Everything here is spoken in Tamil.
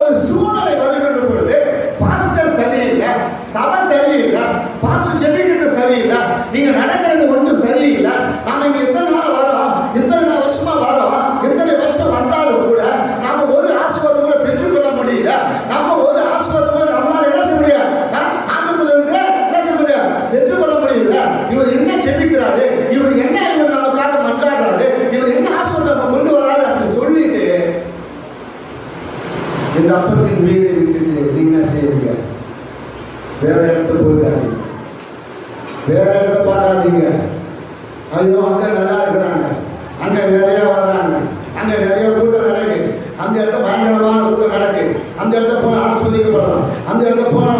சூழ்நிலை வருகின்ற பொழுது பாஸ்டர் சரியில்லை, சபை சரியில்லை, பாஸ்டர் ஜெபிக்கிறது சரியில்லை, நீங்க நடக்கிறது ஒன்றும் சரியில்லை, நாம இங்க எத்தனை நாள் வரோம், எத்தனை வருஷமா வரோம், எத்தனை வருஷம் வந்தாலும் கூட நாம ஒரு ஆசீர்வாதங்களை பெற்றுக்கொள்ள முடியல, நாம ஒரு ஆசீர்வாதங்களை நம்மளால என்ன செய்ய முடியாது, ஆண்டவத்துல இருந்து என்ன செய்ய முடியாது, பெற்றுக்கொள்ள முடியல. இவர் என்ன ஜெபிக்கிறாரு, இவர் என்ன இவர் நமக்காக மன்றாடுறாரு, இவர் என்ன ஆசீர்வாதம் கொண்டு வராரு அப்படின்னு சொல்லிட்டு இந்த அப்பத்தின் வீடை விட்டுட்டு நீங்க என்ன செய்வீங்க? வேற இடத்துல போயிடாதீங்க, வேற இடத்துல பார்க்காதீங்க. ஐயோ அங்க நல்லா இருக்கிறாங்க, அங்க நிறைய வர்றாங்க, அங்க நிறைய கூட்டம் நடக்கு, அந்த இடத்துல பயங்கரமான கூட்டம் நடக்கு, அந்த இடத்துல போன ஆஸ்வதிக்கப்படலாம், அந்த இடத்துல போன